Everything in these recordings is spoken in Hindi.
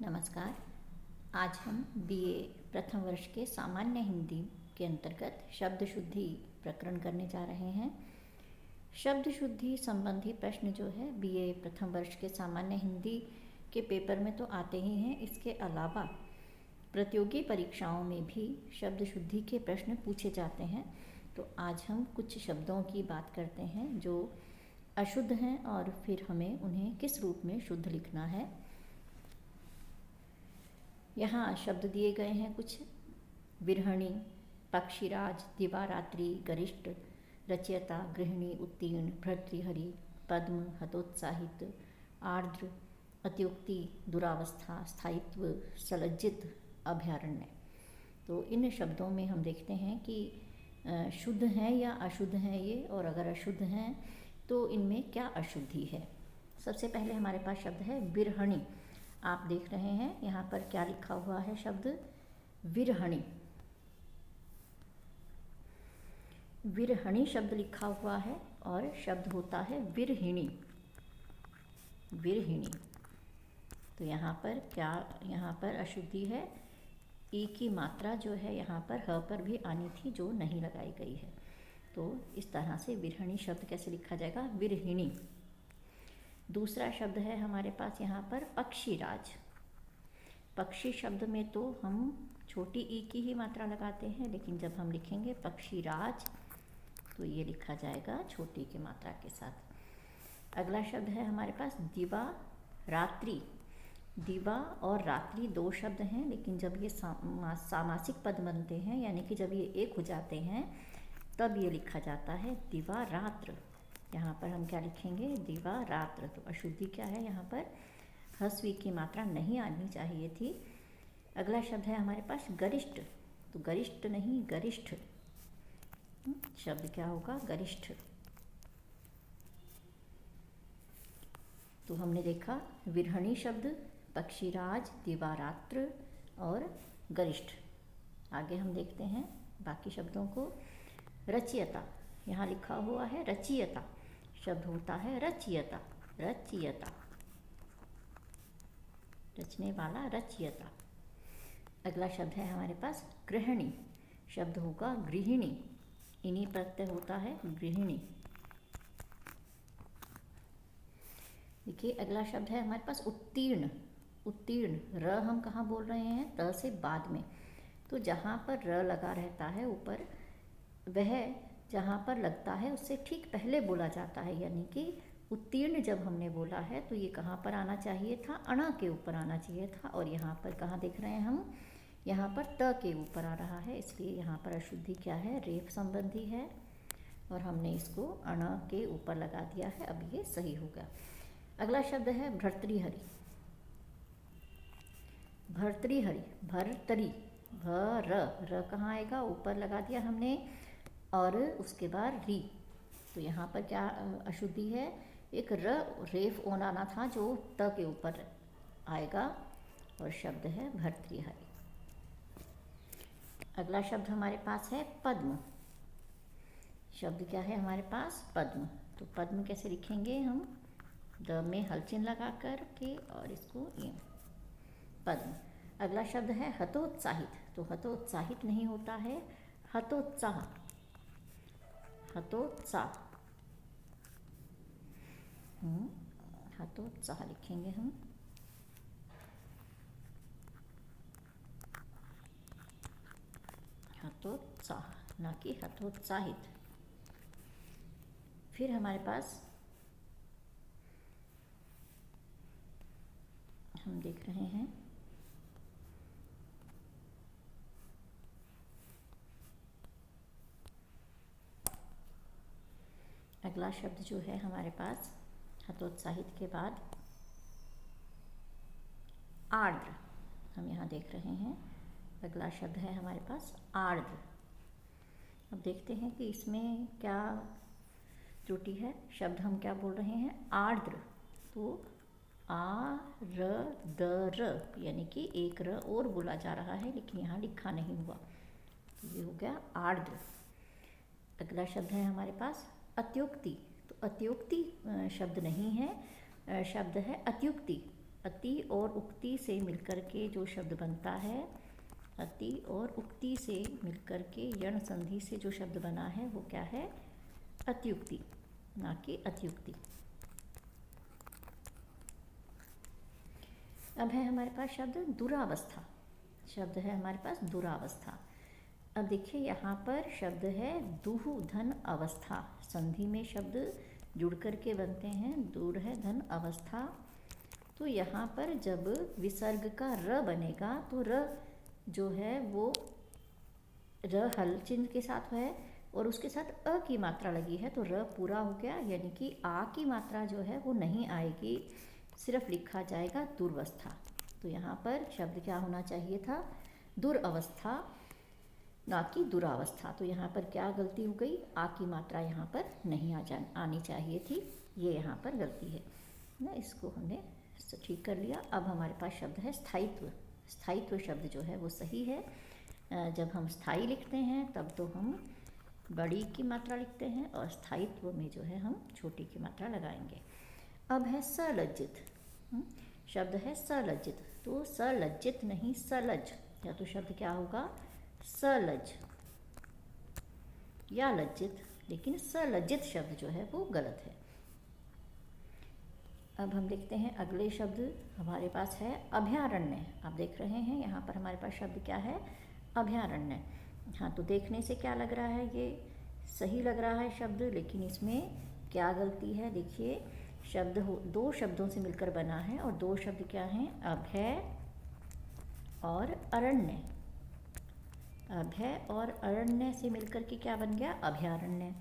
नमस्कार। आज हम बीए प्रथम वर्ष के सामान्य हिंदी के अंतर्गत शब्द शुद्धि प्रकरण करने जा रहे हैं। शब्द शुद्धि संबंधी प्रश्न जो है बीए प्रथम वर्ष के सामान्य हिंदी के पेपर में तो आते ही हैं, इसके अलावा प्रतियोगी परीक्षाओं में भी शब्द शुद्धि के प्रश्न पूछे जाते हैं। तो आज हम कुछ शब्दों की बात करते हैं जो अशुद्ध हैं और फिर हमें उन्हें किस रूप में शुद्ध लिखना है। यहाँ शब्द दिए गए हैं कुछ: विरहणी, पक्षीराज, दिवारात्रि, गरिष्ठ, रचयिता, गृहिणी, उत्तीर्ण, भर्तृहरि, पद्म, हतोत्साहित, आर्द्र, अत्युक्ति, दुरावस्था, स्थायित्व, सलज्जित, अभयारण्य। तो इन शब्दों में हम देखते हैं कि शुद्ध हैं या अशुद्ध हैं ये, और अगर अशुद्ध हैं तो इनमें क्या अशुद्धि है। सबसे पहले हमारे पास शब्द है विरहणी। आप देख रहे हैं यहाँ पर क्या लिखा हुआ है, शब्द विरहणी। विरहणी शब्द लिखा हुआ है और शब्द होता है विरहिणी। विरहिणी। तो यहाँ पर क्या, यहाँ पर अशुद्धि है, ई की मात्रा जो है यहाँ पर ह पर भी आनी थी जो नहीं लगाई गई है। तो इस तरह से विरहणी शब्द कैसे लिखा जाएगा, विरहिणी। दूसरा शब्द है हमारे पास यहाँ पर पक्षीराज। पक्षी शब्द में तो हम छोटी ई की ही मात्रा लगाते हैं, लेकिन जब हम लिखेंगे पक्षीराज तो ये लिखा जाएगा छोटी की मात्रा के साथ। अगला शब्द है हमारे पास दिवा रात्रि। दिवा और रात्रि दो शब्द हैं, लेकिन जब ये सामासिक पद बनते हैं, यानी कि जब ये एक हो जाते हैं, तब ये लिखा जाता है दिवा रात्र। यहाँ पर हम क्या लिखेंगे, दिवा रात्र। तो अशुद्धि क्या है, यहाँ पर हस्वी की मात्रा नहीं आनी चाहिए थी। अगला शब्द है हमारे पास गरिष्ठ। तो गरिष्ठ नहीं, गरिष्ठ। शब्द क्या होगा, गरिष्ठ। तो हमने देखा विरहणी शब्द, पक्षीराज, दिवारात्र और गरिष्ठ। आगे हम देखते हैं बाकी शब्दों को। रचयिता, यहाँ लिखा हुआ है रचयिता, शब्द होता है रचयिता। रचयिता, रचने वाला, रचयिता। अगला शब्द है हमारे पास गृहिणी। शब्द होगा गृहिणी, इन्हीं प्रत्यय होता है गृहिणी। देखिए अगला शब्द है हमारे पास उत्तीर्ण। उत्तीर्ण, र हम कहाँ बोल रहे हैं, त से बाद में। तो जहाँ पर र लगा रहता है ऊपर, वह जहाँ पर लगता है उससे ठीक पहले बोला जाता है। यानी कि उत्तीर्ण जब हमने बोला है तो ये कहाँ पर आना चाहिए था, अणा के ऊपर आना चाहिए था, और यहाँ पर कहाँ देख रहे हैं हम, यहाँ पर त के ऊपर आ रहा है। इसलिए यहाँ पर अशुद्धि क्या है, रेफ संबंधी है, और हमने इसको अणा के ऊपर लगा दिया है। अब ये सही होगा। अगला शब्द है भर्तृहरि। भर्तृहरि, भर्तरी, र कहाँ आएगा, ऊपर लगा दिया हमने, और उसके बाद री। तो यहाँ पर क्या अशुद्धि है, एक र रेफ ओन आना था जो त के ऊपर आएगा, और शब्द है भर्तृहरि। अगला शब्द हमारे पास है पद्म। शब्द क्या है हमारे पास, पद्म। तो पद्म कैसे लिखेंगे हम, द में हलचिन लगा कर के और इसको ये, पद्म। अगला शब्द है हतोत्साहित। तो हतोत्साहित नहीं होता है, हतोत्साह। हतोत्साह, हतोत्साह लिखेंगे हम। हतोत्साह, ना कि हतोत्साहित। फिर हमारे पास हम देख रहे हैं अगला शब्द जो है हमारे पास हतोत्साहित के बाद आर्द्र। हम यहाँ देख रहे हैं अगला शब्द है हमारे पास आर्द्र। अब देखते हैं कि इसमें क्या त्रुटि है। शब्द हम क्या बोल रहे हैं, आर्द्र। तो आ र द र, यानी कि एक र और बोला जा रहा है, लेकिन यहाँ लिखा नहीं हुआ। तो ये हो गया आर्द्र। अगला शब्द है हमारे पास अत्युक्ति। तो अत्युक्ति शब्द नहीं है, शब्द है अत्युक्ति। अति और उक्ति से मिलकर के जो शब्द बनता है, अति और उक्ति से मिलकर के यण संधि से जो शब्द बना है वो क्या है? अत्युक्ति, ना कि अत्युक्ति। अब है हमारे पास शब्द दुरावस्था। शब्द है हमारे पास दुरावस्था। अब देखिए यहाँ पर शब्द है दुह धन अवस्था। संधि में शब्द जुड़ करके बनते हैं, दूर है धन अवस्था। तो यहाँ पर जब विसर्ग का र बनेगा तो र जो है वो र हल चिन्ह के साथ है और उसके साथ अ की मात्रा लगी है, तो र पूरा हो गया, यानी कि आ की मात्रा जो है वो नहीं आएगी, सिर्फ लिखा जाएगा दुर्वस्था। तो यहाँ पर शब्द क्या होना चाहिए था? दुरावस्था, ना कि दुरावस्था। तो यहाँ पर क्या गलती हो गई? आ की मात्रा यहाँ पर नहीं आनी चाहिए थी, ये यहाँ पर गलती है ना। इसको हमने ठीक कर लिया। अब हमारे पास शब्द है स्थायित्व। स्थायित्व शब्द जो है वो सही है। जब हम स्थायी लिखते हैं तब तो हम बड़ी की मात्रा लिखते हैं और स्थायित्व में जो है हम छोटी की मात्रा लगाएंगे। अब है सलज्जित। शब्द है सलज्जित, तो सलज्जित नहीं सलज, या तो शब्द क्या होगा? सलज या लज्जित, लेकिन सलज्जित शब्द जो है वो गलत है। अब हम देखते हैं अगले शब्द हमारे पास है अभयारण्य। आप देख रहे हैं यहाँ पर हमारे पास शब्द क्या है? अभयारण्य। हाँ, तो देखने से क्या लग रहा है? ये सही लग रहा है शब्द, लेकिन इसमें क्या गलती है? देखिए, शब्द दो शब्दों से मिलकर बना है और दो शब्द क्या हैं? अभय और अरण्य। अभय और अरण्य से मिलकर के क्या बन गया? अभयारण्य।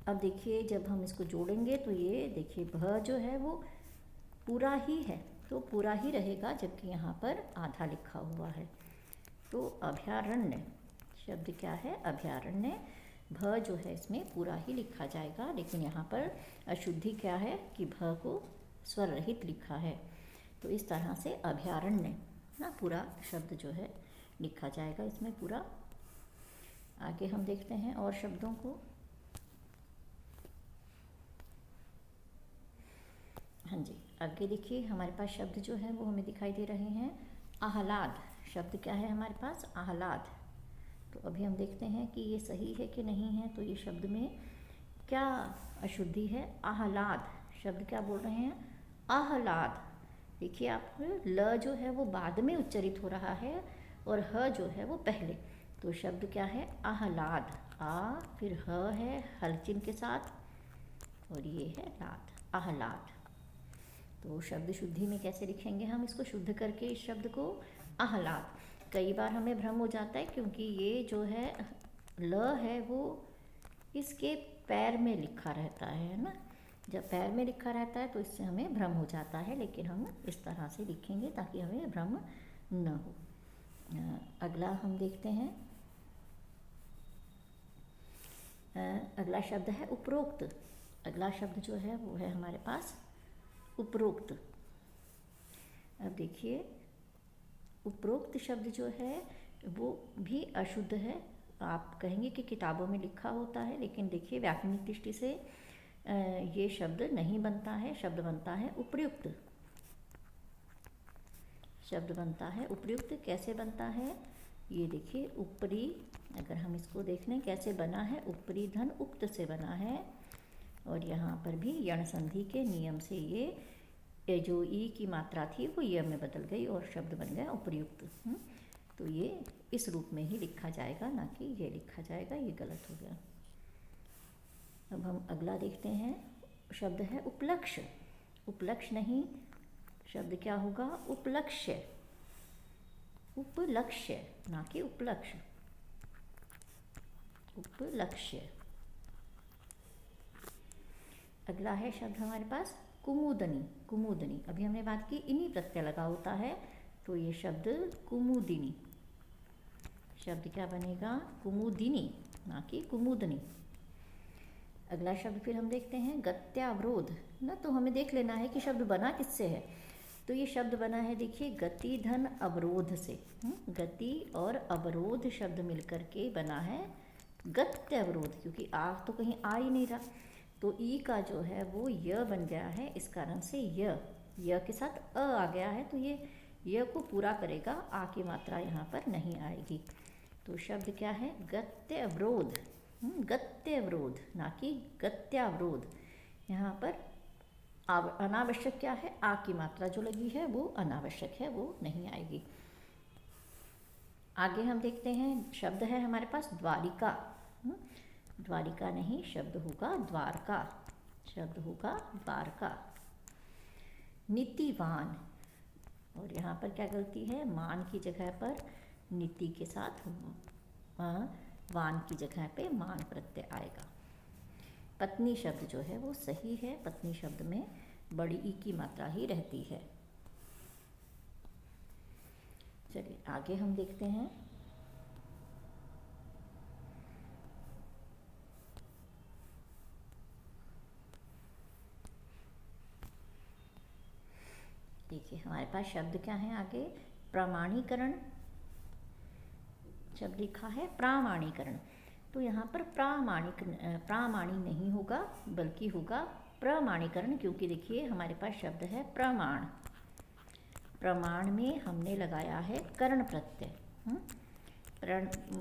अब देखिए, जब हम इसको जोड़ेंगे तो ये देखिए भ जो है वो पूरा ही है, तो पूरा ही रहेगा, जबकि यहाँ पर आधा लिखा हुआ है। तो अभयारण्य शब्द क्या है? अभयारण्य। भ जो है इसमें पूरा ही लिखा जाएगा, लेकिन यहाँ पर अशुद्धि क्या है कि भ को स्वर रहित लिखा है। तो इस तरह से अभयारण्य ना पूरा शब्द जो है लिखा जाएगा इसमें पूरा। आगे हम देखते हैं और शब्दों को। हाँ जी, आगे देखिए हमारे पास शब्द जो है वो हमें दिखाई दे रहे हैं आह्लाद। शब्द क्या है हमारे पास? आह्लाद। तो अभी हम देखते हैं कि ये सही है कि नहीं है। तो ये शब्द में क्या अशुद्धि है? आह्लाद। शब्द क्या बोल रहे हैं? आह्लाद। देखिए, आप ल जो है वो बाद में उच्चरित हो रहा है और ह जो है वो पहले। तो शब्द क्या है? आह्लाद। आ फिर ह है हल चिन्ह के साथ और ये है लाद, आह्लाद। तो शब्द शुद्धि में कैसे लिखेंगे? हम इसको शुद्ध करके इस शब्द को आह्लाद। कई बार हमें भ्रम हो जाता है क्योंकि ये जो है ल है वो इसके पैर में लिखा रहता है ना। जब पैर में लिखा रहता है तो इससे हमें भ्रम हो जाता है, लेकिन हम इस तरह से लिखेंगे ताकि हमें भ्रम न हो। अगला हम देखते हैं। अगला शब्द है उपरोक्त। अगला शब्द जो है वो है हमारे पास उपरोक्त। अब देखिए, उपरोक्त शब्द जो है वो भी अशुद्ध है। आप कहेंगे कि किताबों में लिखा होता है, लेकिन देखिए व्याकरणिक दृष्टि से ये शब्द नहीं बनता है। शब्द बनता है उपयुक्त। शब्द बनता है उपयुक्त। कैसे बनता है? ये देखिए, ऊपरी, अगर हम इसको देख लें कैसे बना है, ऊपरी धन उक्त से बना है और यहाँ पर भी यण संधि के नियम से ये जो ई की मात्रा थी वो य में बदल गई और शब्द बन गया उपयुक्त। तो ये इस रूप में ही लिखा जाएगा, ना कि ये लिखा जाएगा, ये गलत हो गया। अब हम अगला देखते हैं। शब्द है उपलक्ष्य। उपलक्ष्य नहीं, शब्द क्या होगा? उपलक्ष्य। उपलक्ष्य, ना कि उपलक्ष्य। उपलक्ष्य। अगला है शब्द हमारे पास कुमुदनी। कुमुदनी, अभी हमने बात की इन्हीं प्रत्यय लगा होता है, तो ये शब्द कुमुदिनी। शब्द क्या बनेगा? कुमुदिनी, ना कि कुमुदनी। अगला शब्द फिर हम देखते हैं गत्यावरोध ना। तो हमें देख लेना है कि शब्द बना किससे है। तो ये शब्द बना है, देखिए, गति धन अवरोध से। गति और अवरोध शब्द मिलकर के बना है गत्यावरोध, क्योंकि आ तो कहीं आ ही नहीं रहा, तो ई का जो है वो य बन गया है। इस कारण से य य के साथ अ आ गया है तो ये य को पूरा करेगा, आ की मात्रा यहाँ पर नहीं आएगी। तो शब्द क्या है? गत्यवरोध। गत्यवरोध, ना कि गत्यावरोध। यहाँ पर अनावश्यक क्या है? आ की मात्रा जो लगी है वो अनावश्यक है, वो नहीं आएगी। आगे हम देखते हैं, शब्द है हमारे पास द्वारिका। द्वारिका नहीं, शब्द होगा द्वारका। शब्द होगा द्वारका। नीतिवान, और यहाँ पर क्या गलती है? मान की जगह पर नीति के साथ वान की जगह पे मान प्रत्यय आएगा। पत्नी शब्द जो है वो सही है, पत्नी शब्द में बड़ी ई की मात्रा ही रहती है। चलिए आगे हम देखते हैं। देखिए हमारे पास शब्द क्या है आगे? प्रमाणीकरण शब्द लिखा है, प्रामाणीकरण। तो यहाँ पर प्रामाणी नहीं होगा, बल्कि होगा प्रमाणीकरण, क्योंकि देखिए हमारे पास शब्द है प्रमाण। प्रमाण में हमने लगाया है कर्ण प्रत्यय।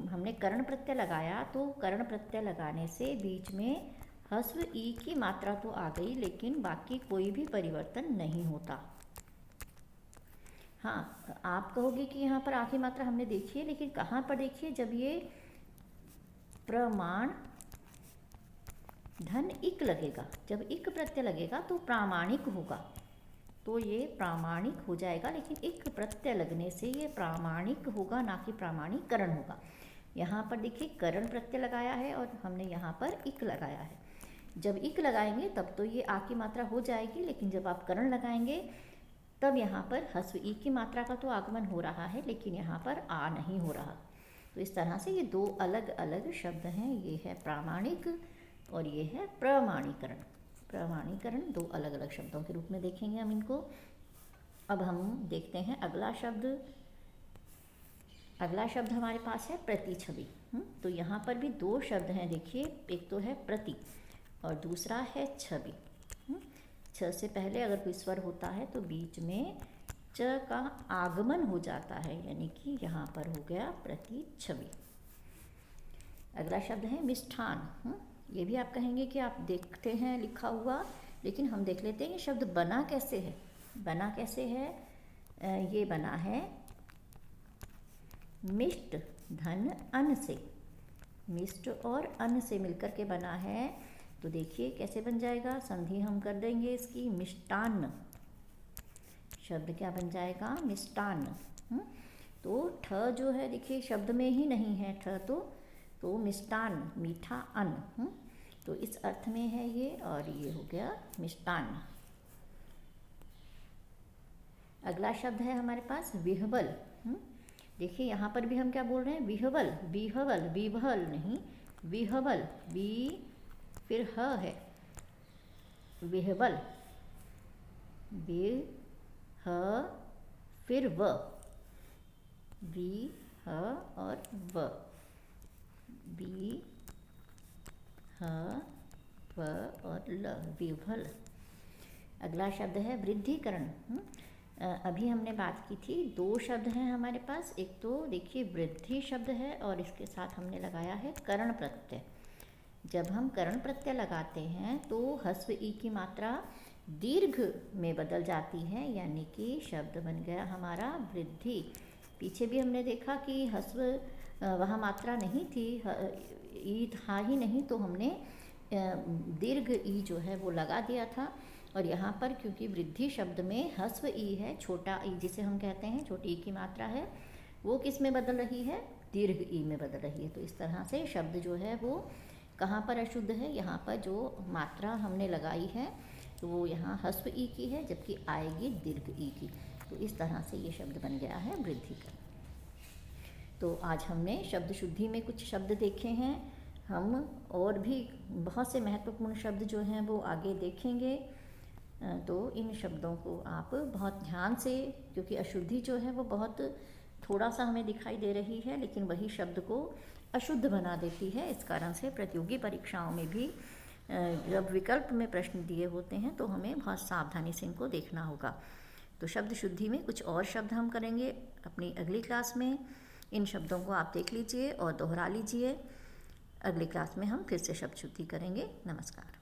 हमने कर्ण प्रत्यय लगाया, तो कर्ण प्रत्यय लगाने से बीच में ह्रस्व ई की मात्रा तो आ गई, लेकिन बाकी कोई भी परिवर्तन नहीं होता। हाँ, आप कहोगे कि यहाँ पर आखिरी मात्रा हमने देखी है, लेकिन कहाँ पर देखिए? जब ये प्रमाण धन इक लगेगा, जब इक प्रत्यय लगेगा तो प्रामाणिक होगा, तो ये प्रामाणिक हो जाएगा, लेकिन इक प्रत्यय लगने से ये प्रामाणिक होगा, ना कि प्रामाणीकरण होगा। यहाँ पर देखिए करण प्रत्यय लगाया है और हमने यहाँ पर इक लगाया है। जब इक लगाएंगे तब तो ये आ की मात्रा हो जाएगी, लेकिन जब आप करण लगाएंगे तब यहाँ पर ह्रस्व ई की मात्रा का तो आगमन हो रहा है, लेकिन यहाँ पर आ नहीं हो रहा। तो इस तरह से ये दो अलग अलग शब्द हैं, ये है प्रामाणिक और ये है प्रमाणीकरण। प्रमाणीकरण दो अलग अलग शब्दों के रूप में देखेंगे हम इनको। अब हम देखते हैं अगला शब्द। अगला शब्द हमारे पास है प्रतिछवि। तो यहाँ पर भी दो शब्द हैं, देखिए, एक तो है प्रति और दूसरा है छवि। छ से पहले अगर कोई स्वर होता है तो बीच में च का आगमन हो जाता है, यानी कि यहाँ पर हो गया प्रतिछवि। अगला शब्द है मिष्ठान। ये भी आप कहेंगे कि आप देखते हैं लिखा हुआ, लेकिन हम देख लेते हैं ये शब्द बना कैसे है। बना कैसे है? ये बना है मिष्ट धन अन्न से। मिष्ट और अन्न से मिलकर के बना है, तो देखिए कैसे बन जाएगा। संधि हम कर देंगे इसकी, मिष्टान्न। शब्द क्या बन जाएगा? मिष्टान्न। तो ठ जो है देखिए शब्द में ही नहीं है ठ, तो मिष्टान्न, मीठा अन्न, तो इस अर्थ में है ये, और ये हो गया मिष्टान्न। अगला शब्द है हमारे पास विह्वल। देखिए यहाँ पर भी हम क्या बोल रहे हैं? विह्वल, विह्वल, विह्वल नहीं, विह्वल। वी फिर ह है, विह्वल, वे ह फिर व, वी ह और व, वी ह व और ल, विह्वल। अगला शब्द है वृद्धिकरण। अभी हमने बात की थी, दो शब्द हैं हमारे पास। एक तो देखिए वृद्धि शब्द है और इसके साथ हमने लगाया है करण प्रत्यय। जब हम करण प्रत्यय लगाते हैं तो ह्रस्व ई की मात्रा दीर्घ में बदल जाती है, यानी कि शब्द बन गया हमारा वृद्धि। पीछे भी हमने देखा कि ह्रस्व वहाँ मात्रा नहीं थी, ई था ही नहीं, तो हमने दीर्घ ई जो है वो लगा दिया था। और यहाँ पर क्योंकि वृद्धि शब्द में ह्रस्व ई है, छोटा ई जिसे हम कहते हैं, छोटी ई की मात्रा है, वो किस में बदल रही है? दीर्घ ई में बदल रही है। तो इस तरह से शब्द जो है वो कहाँ पर अशुद्ध है? यहाँ पर जो मात्रा हमने लगाई है तो वो यहाँ ह्रस्व ई की है, जबकि आएगी दीर्घ ई की। तो इस तरह से ये शब्द बन गया है वृद्धिकरण। तो आज हमने शब्द शुद्धि में कुछ शब्द देखे हैं। हम और भी बहुत से महत्वपूर्ण शब्द जो हैं वो आगे देखेंगे। तो इन शब्दों को आप बहुत ध्यान से, क्योंकि अशुद्धि जो है वो बहुत थोड़ा सा हमें दिखाई दे रही है, लेकिन वही शब्द को अशुद्ध बना देती है। इस कारण से प्रतियोगी परीक्षाओं में भी जब विकल्प में प्रश्न दिए होते हैं तो हमें बहुत सावधानी से इनको देखना होगा। तो शब्द शुद्धि में कुछ और शब्द हम करेंगे अपनी अगली क्लास में। इन शब्दों को आप देख लीजिए और दोहरा लीजिए। अगली क्लास में हम फिर से शब्द शुद्धि करेंगे। नमस्कार।